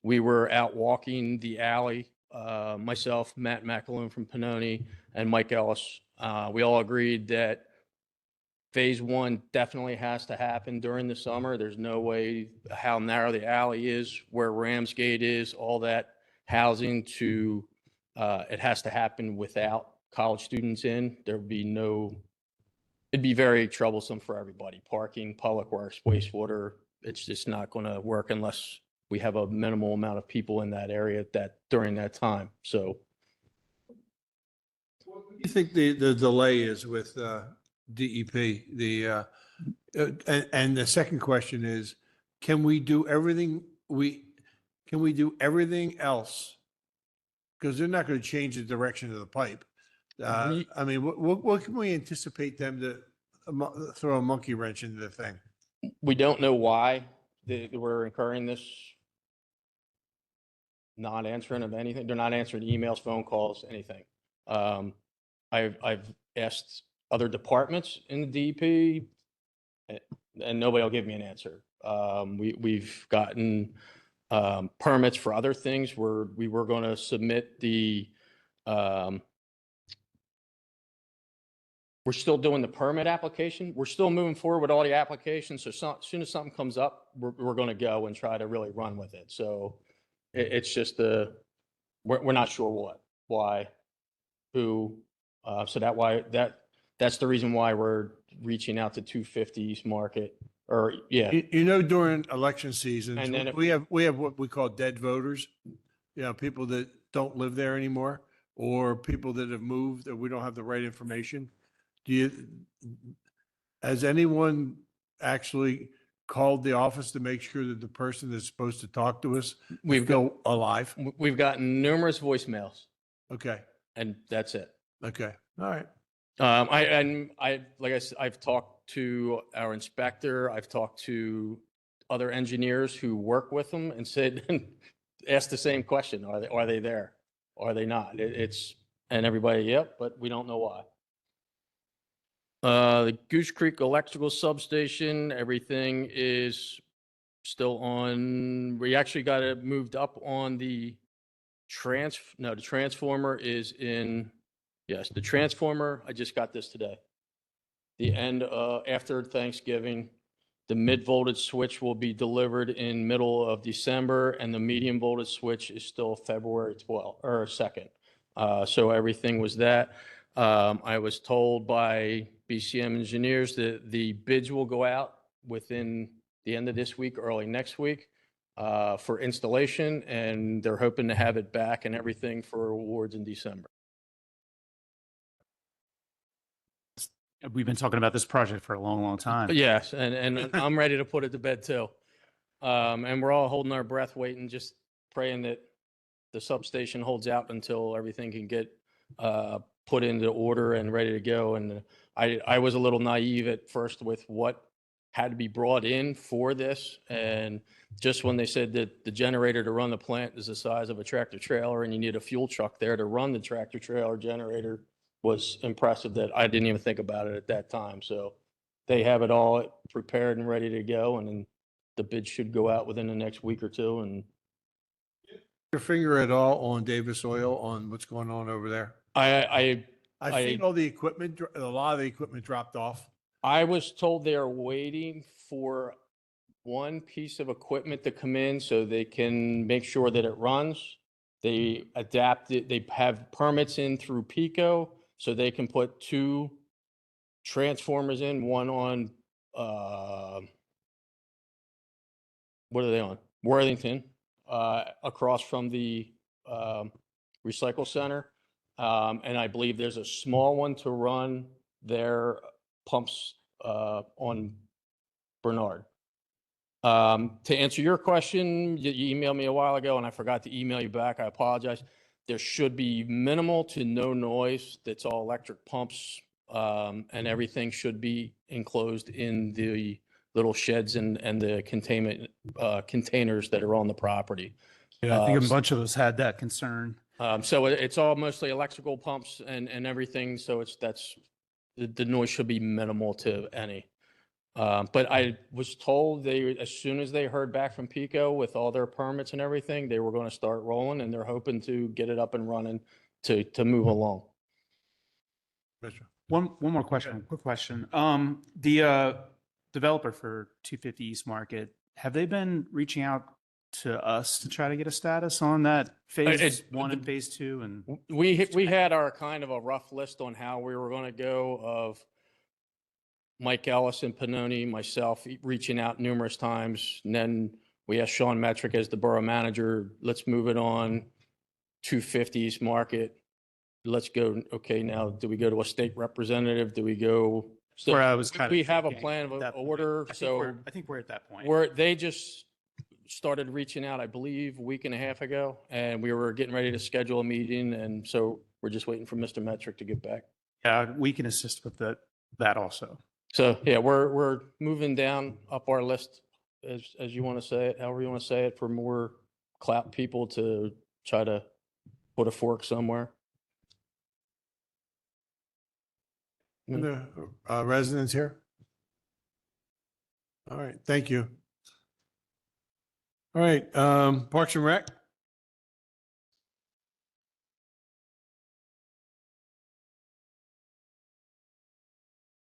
We were out walking the alley, myself, Matt McAloon from Panoni, and Mike Ellis. We all agreed that phase one definitely has to happen during the summer. There's no way how narrow the alley is, where Ramsgate is, all that housing to, it has to happen without college students in. There'd be no, it'd be very troublesome for everybody. Parking, public works, wastewater, it's just not going to work unless we have a minimal amount of people in that area during that time. So what do you think the delay is with DEP? And the second question is, can we do everything else? Because they're not going to change the direction of the pipe. I mean, what can we anticipate them to throw a monkey wrench into the thing? we don't know why we're incurring this not answering of anything. They're not answering emails, phone calls, anything. I've asked other departments in the DEP, and nobody will give me an answer. We've gotten permits for other things where we were going to submit the, we're still doing the permit application. We're still moving forward with all the applications. So as soon as something comes up, we're going to go and try to really run with it. So it's just we're not sure why, who. So that's the reason why we're reaching out to 250s market, or yeah. You know, during election seasons, And then we have what we call dead voters. You know, people that don't live there anymore, or people that have moved that we don't have the right information. Has anyone actually called the office to make sure that the person that's supposed to talk to us is still alive? We've gotten numerous voicemails, Okay, and that's it. okay, all right. Like I said, I've talked to our inspector. I've talked to other engineers who work with them and said, asked the same question: Are they there? Are they not? And everybody, yep, but we don't know why. The Goose Creek Electrical Substation, everything is still on. We actually got it moved up on the the transformer is in. Yes, the transformer, I just got this today. The end, after Thanksgiving, the mid-voltage switch will be delivered in middle of December, and the medium voltage switch is still February 12th or 2nd. So everything was that. I was told by BCM engineers that the bids will go out within the end of this week, early next week, for installation, and they're hoping to have it back and everything for awards in December. We've been talking about this project for a long, long time. Yes, and I'm ready to put it to bed too. And we're all holding our breath, waiting, just praying that the substation holds out until everything can get put into order and ready to go. And I was a little naive at first with had to be brought in for this. And just when they said that the generator to run the plant is the size of a tractor trailer and you need a fuel truck there to run the tractor trailer generator was impressive that I didn't even think about it at that time. So they have it all prepared and ready to go, and then the bid should go out within the next week or two. And Your finger at all on Davis Oil on what's going on over there? I I've seen all the equipment, a lot of the equipment dropped off. was told they are waiting for one piece of equipment to come in so they can make sure that it runs. They adapt it, they have permits in through Pico, so they can put 2 transformers in, one on, what are they on? Worthington, across from the recycle center. And I believe there's a small one to run their pumps on Bernard. To answer your question, you emailed me a while ago and I forgot to email you back. I apologize. There should be minimal to no noise. That's all electric pumps, and everything should be enclosed in the little sheds and the containment containers that are on the property. Yeah, I think a bunch of us had that concern. So it's all mostly electrical pumps and everything. So the noise should be minimal to any. But I was told as soon as they heard back from Pico with all their permits and everything, they were going to start rolling, and they're hoping to get it up and running to move along. One more question, quick question. The developer for 250 East Market, have they been reaching out to us to try to get a status on that phase 1 and phase 2? And We had our kind of a rough list on how we were going to go of Mike Ellis and Pannoni, myself reaching out numerous times. And then we asked Sean Metrick as the borough manager, let's move it on 250 East Market. Let's go. Okay, now do we go to a state representative? Do we go? So where I was kind we of have a thinking plan of that point. order. I think we're at that point. Where they just started reaching out, I believe, a week and a half ago, and we were getting ready to schedule a meeting. And so we're just waiting for Mr. Metrick to get back. Yeah, we can assist with that also. So yeah, we're moving down up our list as you want to say it, however you want to say it, for more clout people to try to put a fork somewhere. And the residents here? All right, thank you. All right, Parks and Rec?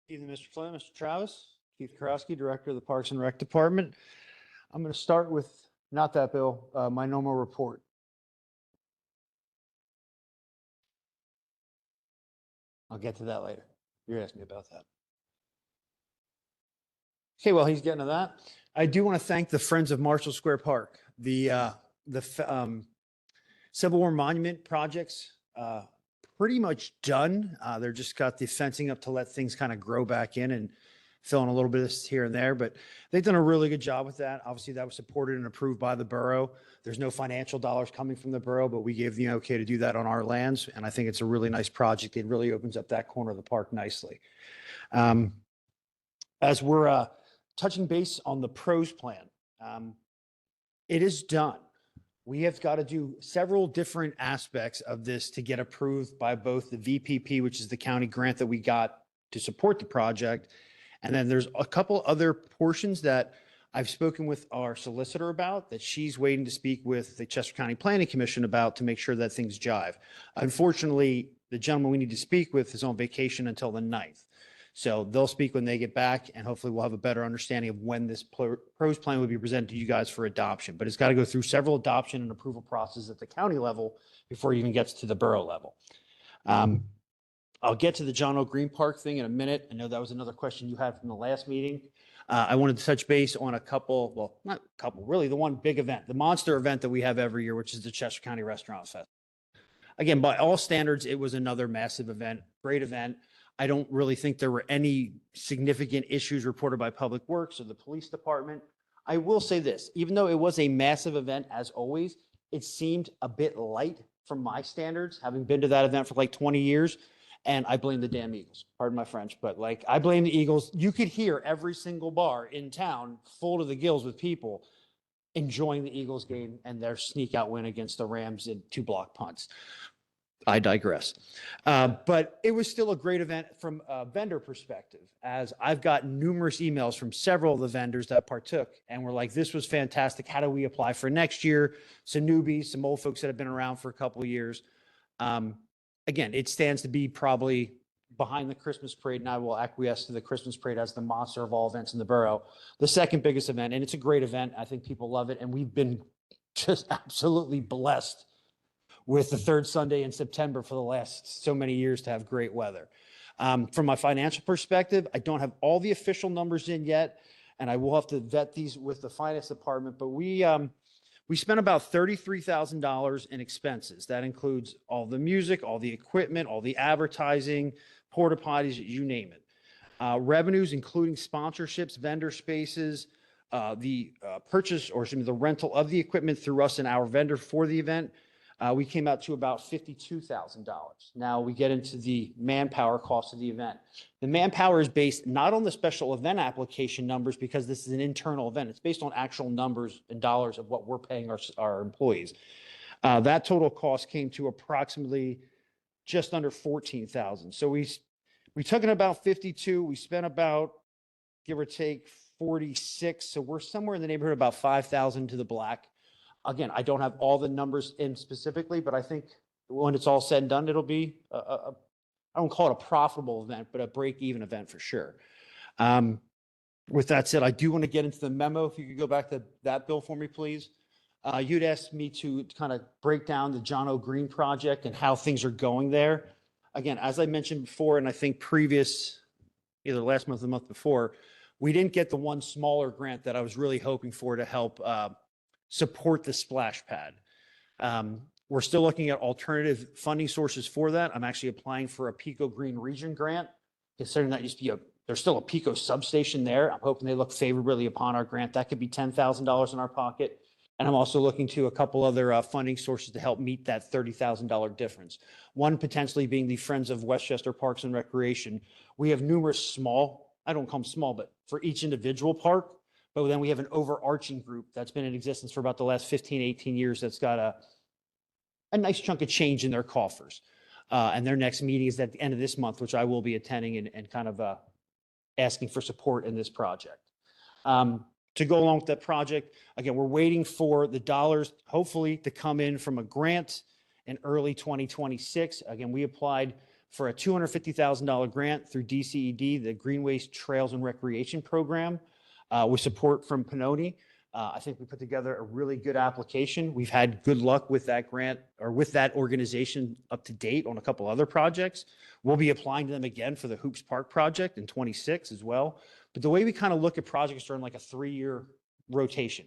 Evening, Mr. Flynn, Mr. Travis, Keith Karowski, Director of the Parks and Rec Department. I'm going to start with, not that bill, my normal report. I'll get to that later. You're asking me about that. Okay, well, he's getting to that. I do want to thank the Friends of Marshall Square Park. The Civil War Monument projects, pretty much done. They're just got the fencing up to let things kind of grow back in and fill in a little bit of this here and there, but they've done a really good job with that. Obviously that was supported and approved by the borough. There's no financial dollars coming from the borough, but we gave the okay to do that on our lands. And I think it's a really nice project. It really opens up that corner of the park nicely. As we're touching base on the pros plan, it is done. We have got to do several different aspects of this to get approved by both the VPP, which is the county grant that we got to support the project. And then there's a couple other portions that I've spoken with our solicitor about that she's waiting to speak with the Chester County Planning Commission about to make sure that things jive. Unfortunately, the gentleman we need to speak with is on vacation until the 9th. So they'll speak when they get back, and hopefully we'll have a better understanding of when this pros plan will be presented to you guys for adoption. But it's got to go through several adoption and approval processes at the county level before it even gets to the borough level. I'll get to the John O. Green Park thing in a minute. I know that was another question you had from the last meeting. I wanted to touch base on a couple, well, not a couple, really the one big event, the monster event that we have every year, which is the Chester County Restaurant Fest. Again, by all standards, it was another massive event, great event. I don't really think there were any significant issues reported by Public Works or the police department. I will say this, even though it was a massive event, as always, it seemed a bit light from my standards, having been to that event for like 20 years. And I blame the damn Eagles, pardon my French, but like I blame the Eagles. You could hear every single bar in town full to the gills with people enjoying the Eagles game and their sneak out win against the Rams in 2 block punts. I digress. But it was still a great event from a vendor perspective, as I've got numerous emails from several of the vendors that partook and were like, this was fantastic. How do we apply for next year? Some newbies, some old folks that have been around for a couple of years. Again, it stands to be probably behind the Christmas parade, and I will acquiesce to the Christmas parade as the monster of all events in the borough. The second biggest event, and it's a great event. I think people love it, and we've been just absolutely blessed with the third Sunday in September for the last so many years to have great weather. From my financial perspective, I don't have all the official numbers in yet, and I will have to vet these with the finance department, but we spent about $33,000 in expenses. That includes all the music, all the equipment, all the advertising, porta potties, you name it. Revenues, including sponsorships, vendor spaces, the purchase, or excuse me, the rental of the equipment through us and our vendor for the event, we came out to about $52,000. Now we get into the manpower cost of the event. The manpower is based not on the special event application numbers, because this is an internal event. It's based on actual numbers and dollars of what we're paying our employees. That total cost came to approximately just under $14,000. So we took in about 52. We spent about, give or take, 46. So we're somewhere in the neighborhood of about 5,000 to the black. Again, I don't have all the numbers in specifically, but I think when it's all said and done, it'll be I don't call it a profitable event, but a break-even event for sure. With that said, I do want to get into the memo. If you could go back to that, Bill, for me, please. You'd asked me to kind of break down the John O. Green project and how things are going there. Again, as I mentioned before, and I think previous, either last month or the month before, we didn't get the one smaller grant that I was really hoping for to help support the splash pad. We're still looking at alternative funding sources for that. I'm actually applying for a Pico Green Region grant, considering that used to be there's still a Pico substation there. I'm hoping they look favorably upon our grant. That could be $10,000 in our pocket. And I'm also looking to a couple other funding sources to help meet that $30,000 difference. One potentially being the Friends of Westchester Parks and Recreation. We have numerous small, I don't call them small, but for each individual park. But then we have an overarching group that's been in existence for about the last 15, 18 years that's got a nice chunk of change in their coffers. And their next meeting is at the end of this month, which I will be attending and kind of asking for support in this project. To go along with that project, again, we're waiting for the dollars, hopefully, to come in from a grant in early 2026. Again, we applied for a $250,000 grant through DCED, the Greenways Trails and Recreation Program, with support from Pannoni. I think we put together a really good application. We've had good luck with that grant, or with that organization up to date on a couple other projects. We'll be applying to them again for the Hoops Park project in 26 as well. But the way we kind of look at projects are in like a 3-year rotation.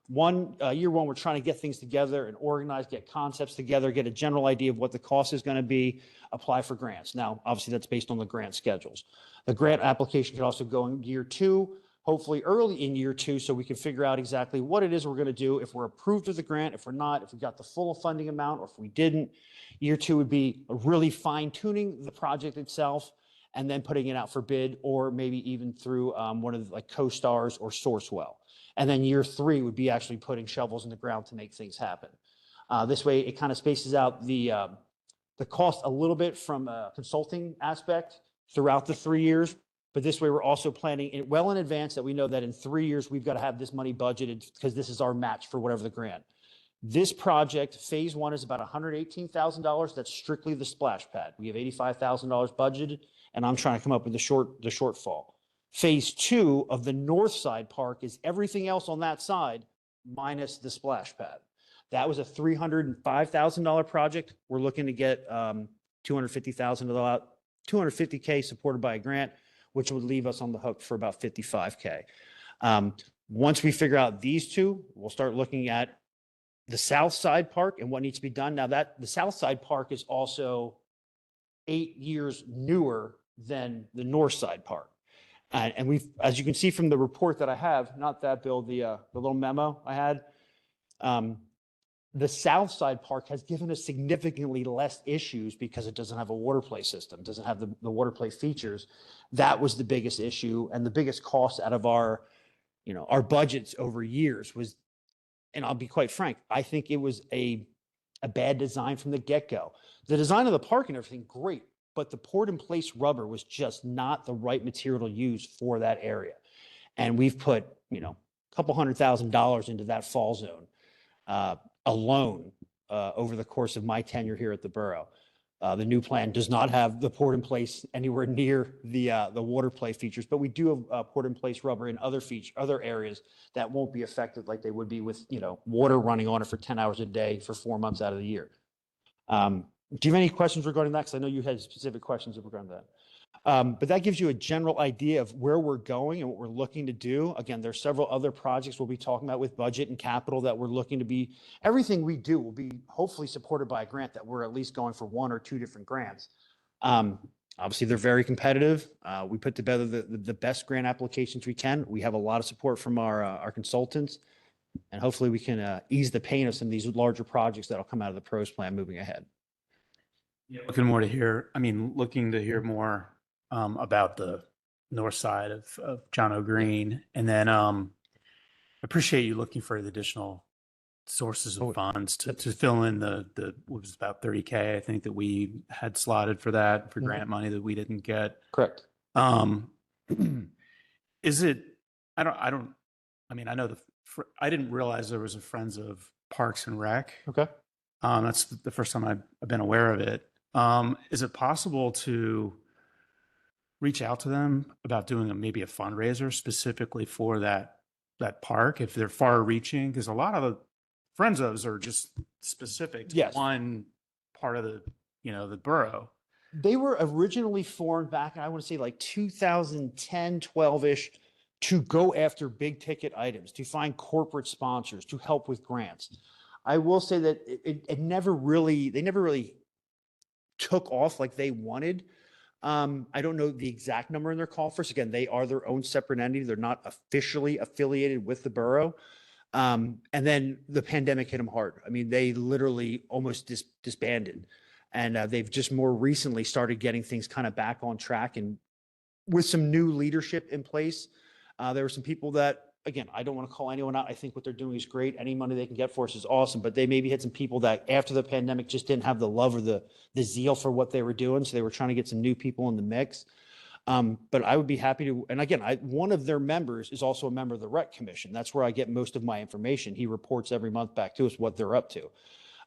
Year one, we're trying to get things together and organize, get concepts together, get a general idea of what the cost is going to be, apply for grants. Now, obviously, that's based on the grant schedules. The grant application could also go in year 2, hopefully early in year 2, so we can figure out exactly what it is we're going to do, if we're approved of the grant, if we're not, if we got the full funding amount, or if we didn't. Year 2 would be really fine-tuning the project itself and then putting it out for bid, or maybe even through one of the, like CoStars or Sourcewell. And then year 3 would be actually putting shovels in the ground to make things happen. This way, it kind of spaces out the cost a little bit from a consulting aspect throughout the 3 years. But this way, we're also planning it well in advance that we know that in 3 years, we've got to have this money budgeted, because this is our match for whatever the grant. This project, phase 1, is about $118,000. That's strictly the splash pad. We have $85,000 budgeted, and I'm trying to come up with the shortfall. Phase 2 of the north side park is everything else on that side minus the splash pad. That was a $305,000 project. We're looking to get $250K supported by a grant, which would leave us on the hook for about $55K. Once we figure out these two, we'll start looking at the south side park and what needs to be done. Now, that the south side park is also 8 years newer than the north side park. And we've, as you can see from the report that I have, not that, Bill, the little memo I had, The South Side Park has given us significantly less issues because it doesn't have a water play system, doesn't have the water play features. That was the biggest issue and the biggest cost out of our, our budgets over years was, and I'll be quite frank, I think it was a bad design from the get-go. The design of the park and everything, great, but the poured in place rubber was just not the right material to use for that area. And we've put, a couple $100,000 into that fall zone alone over the course of my tenure here at the borough. The new plan does not have the poured in place anywhere near the water play features, but we do have poured in place rubber in other areas that won't be affected like they would be with, water running on it for 10 hours a day for 4 months out of the year. Do you have any questions regarding that? Because I know you had specific questions regarding that. But that gives you a general idea of where we're going and what we're looking to do. Again, there's several other projects we'll be talking about with budget and capital that we're looking to be, everything we do will be hopefully supported by a grant that we're at least going for 1 or 2 different grants. Obviously, they're very competitive. We put together the best grant applications we can. We have a lot of support from our consultants, and hopefully we can ease the pain of some of these larger projects that'll come out of the PROS plan moving ahead. Yeah, looking to hear more about the north side of John O'Green. And then appreciate you looking for the additional sources of funds to fill in the what was about 30K, I think, that we had slotted for that, for grant money that we didn't get. Correct. Is it, I know I didn't realize there was a Friends of Parks and Rec. Okay. That's the first time I've been aware of it. Is it possible to reach out to them about doing maybe a fundraiser specifically for that park if they're far reaching? Because a lot of the Friends ofs are just specific to one part of the borough. They were originally formed back, I want to say like 2010, 12-ish, to go after big ticket items, to find corporate sponsors, to help with grants. I will say that they never really took off like they wanted. I don't know the exact number in their call for us. Again, they are their own separate entity. They're not officially affiliated with the borough. And then the pandemic hit them hard. They literally almost disbanded. And they've just more recently started getting things kind of back on track. And with some new leadership in place, there were some people that, again, I don't want to call anyone out. I think what they're doing is great. Any money they can get for us is awesome. But they maybe had some people that after the pandemic just didn't have the love or the zeal for what they were doing. So they were trying to get some new people in the mix. But I would be happy to, and again, one of their members is also a member of the Rec Commission. That's where I get most of my information. He reports every month back to us what they're up to.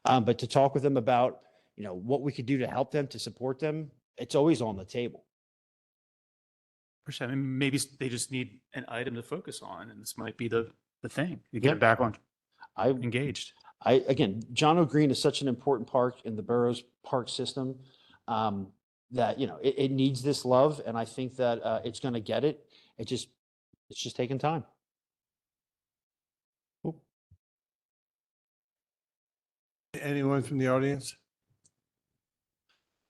But to talk with them about, what we could do to help them, to support them, it's always on the table. Maybe they just need an item to focus on, and this might be the thing to get it back on engaged. Again, John O'Green is such an important park in the borough's park system that, it needs this love. And I think that it's going to get it. It's just taking time. Cool. Anyone from the audience?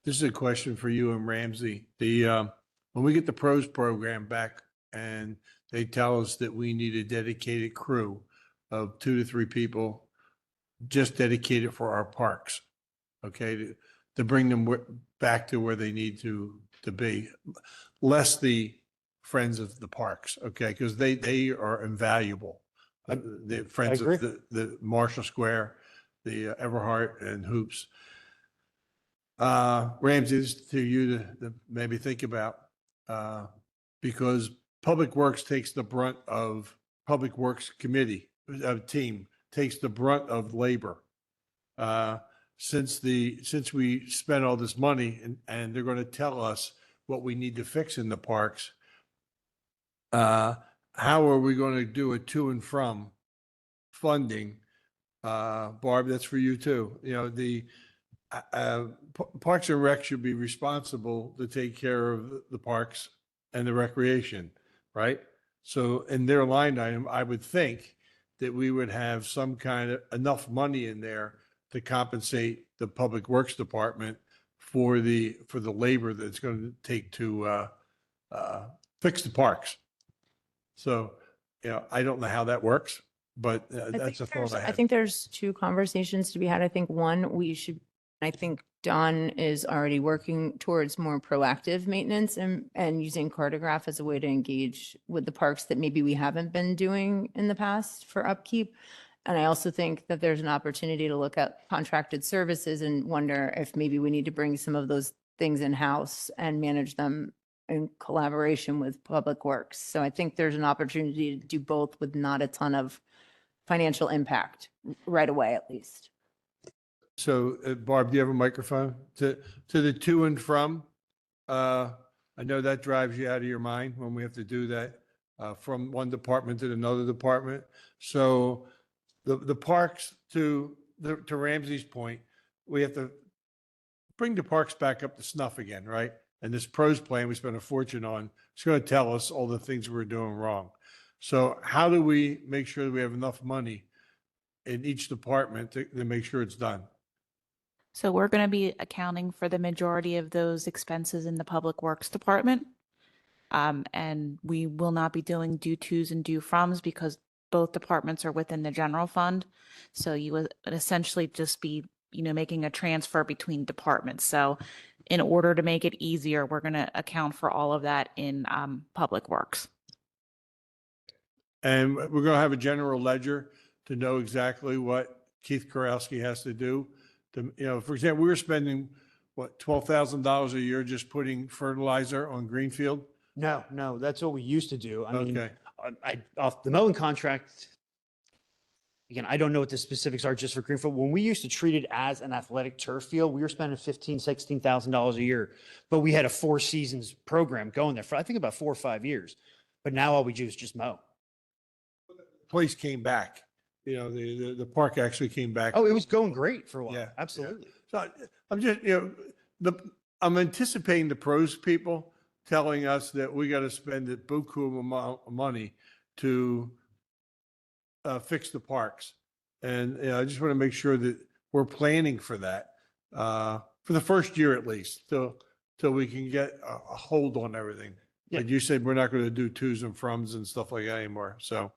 This is a question for you and Ramsey. When we get the PROS program back and they tell us that we need a dedicated crew of 2 to 3 people just dedicated for our parks, okay, to bring them back to where they need to be, less the friends of the parks, okay, because they are invaluable. The friends of the Marshall Square, the Everhart and Hoops. Ramsey, this is to you to maybe think about. Because Public Works takes the brunt of Public Works Committee team takes the brunt of labor. Since we spent all this money and they're going to tell us what we need to fix in the parks, how are we going to do it to and from funding? Barb, that's for you too. The Parks and Rec should be responsible to take care of the parks and the recreation, right? So in their line item, I would think that we would have some kind of enough money in there to compensate the Public Works Department for the labor that's going to take to fix the parks. So, I don't know how that works. but that's a thought I I had. think there's two conversations to be had. I think one, I think Don is already working towards more proactive maintenance and using Cartograph as a way to engage with the parks that maybe we haven't been doing in the past for upkeep. And I also think that there's an opportunity to look at contracted services and wonder if maybe we need to bring some of those things in-house and manage them in collaboration with Public Works. So I think there's an opportunity to do both with not a ton of financial impact right away, at least. So Barb, do you have a microphone to the to and from? I know that drives you out of your mind when we have to do that from one department to another department. So the parks to Ramsey's point, we have to bring the parks back up to snuff again, right? And this pros plan we spent a fortune on, it's going to tell us all the things we're doing wrong. So how do we make sure that we have enough money in each department to make sure it's done? So we're going to be accounting for the majority of those expenses in the Public Works Department. And we will not be doing due tos and due froms because both departments are within the general fund. So you would essentially just be, making a transfer between departments. So in order to make it easier, we're going to account for all of that in Public Works. And we're going to have a general ledger to know exactly what Keith Karowski has to do. For example, we were spending, what, $12,000 a year just putting fertilizer on Greenfield? No, that's what we used to do. I mean, Okay. off the mowing contract, again, I don't know what the specifics are just for Greenfield. When we used to treat it as an athletic turf field, we were spending $15,000, $16,000 a year, but we had a 4 seasons program going there for, I think, about 4 or 5 years. But now all we do is just mow. Place came back, the park actually came back. Oh, it was going great for a while. Yeah, Absolutely. So I'm just, I'm anticipating the pros people telling us that we got to spend a buku amount of money to fix the parks. And I just want to make sure that we're planning for that for the first year at least, till we can get a hold on everything. Yeah. Like you said, we're not going to do twos and froms and stuff like that anymore. So.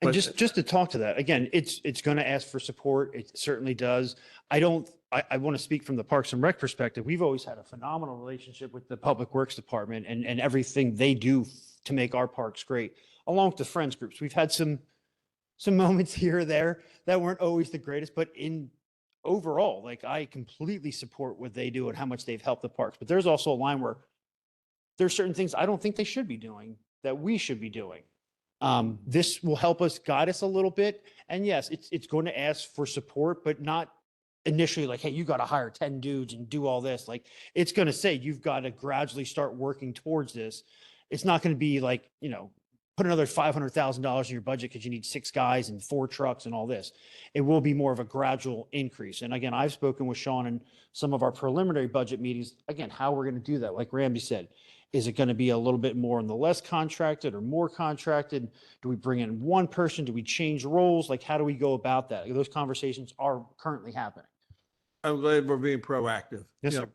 And But- just to talk to that, again, it's going to ask for support. It certainly does. I want to speak from the Parks and Rec perspective. We've always had a phenomenal relationship with the Public Works Department and everything they do to make our parks great, along with the Friends groups. We've had some moments here or there that weren't always the greatest, but overall, like, I completely support what they do and how much they've helped the parks. But there's also a line where there's certain things I don't think they should be doing that we should be doing. This will help us guide us a little bit. And yes, it's going to ask for support, but not initially like, hey, you got to hire 10 dudes and do all this. Like, it's going to say you've got to gradually start working towards this. It's not going to be like, put another $500,000 in your budget because you need 6 guys and 4 trucks and all this. It will be more of a gradual increase. And again, I've spoken with Sean in some of our preliminary budget meetings, again, how we're going to do that. Like Ramsey said, is it going to be a little bit more on the less contracted or more contracted? Do we bring in one person? Do we change roles? Like, how do we go about that? Those conversations are currently happening. I'm glad we're being proactive. Yes, you know, sir.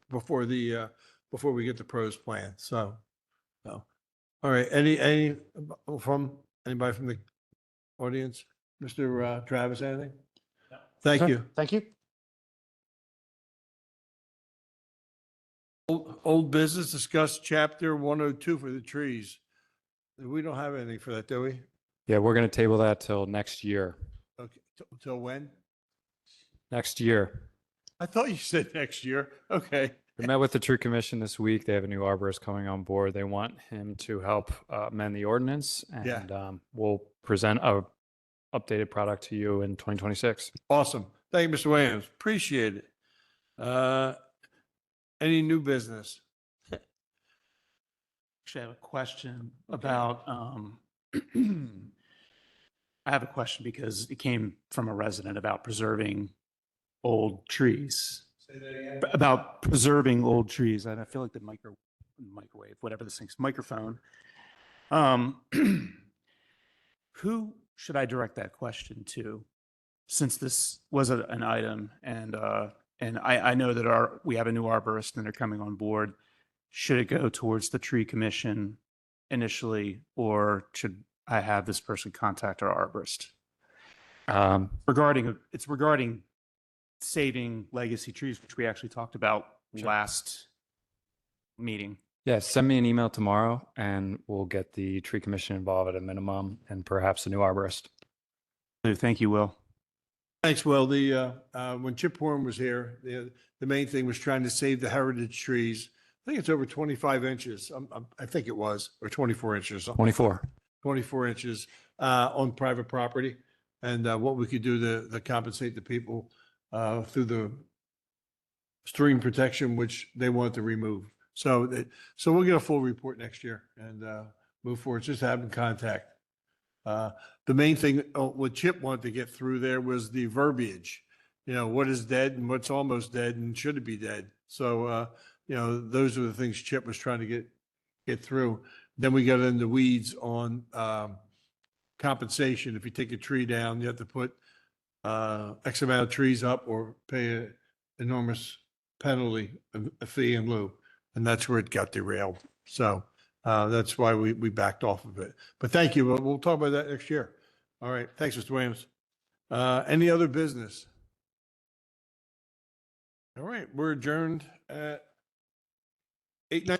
Before we get the pros plan. So, all right. Anybody from the audience? Mr. Travis, anything? No. Thank Sir, you. Thank you. Old business, discuss chapter 102 for the trees. We don't have anything for that, do we? Yeah, we're going to table that till next year. Okay. Till when? Next year. I thought you said next year. Okay. We met with the tree commission this week. They have a new arborist coming on board. They want him to help amend the ordinance, and we'll present a updated product to you in 2026. Awesome. Thank you, Mr. Williams. Appreciate it. Any new business? Actually, I have a question about, I have a question because it came from a resident about preserving old trees. About preserving old trees. And I feel like the microwave, whatever this thing's, microphone. Who should I direct that question to? Since this was an item and I know that we have a new arborist and they're coming on board. Should it go towards the tree commission initially, or should I have this person contact our arborist? It's regarding saving legacy trees, which we actually talked about last meeting. Yeah, send me an email tomorrow and we'll get the tree commission involved at a minimum and perhaps a new arborist. So thank you, Will. Thanks, Will. When Chip Horn was here, the main thing was trying to save the heritage trees. I think it's over 25 inches. I think it was, or 24 inches. 24 inches on private property. And what we could do to compensate the people through the stream protection, which they want to remove. So we'll get a full report next year and move forward, just having contact. The main thing, what Chip wanted to get through there was the verbiage, what is dead and what's almost dead and should it be dead? So, those are the things Chip was trying to get through. Then we got in the weeds on compensation. If you take a tree down, you have to put X amount of trees up or pay an enormous penalty, a fee in lieu. And that's where it got derailed. So that's why we backed off of it. But thank you. We'll talk about that next year. All right. Thanks, Mr. Williams. Any other business? All right. We're adjourned at 8:09.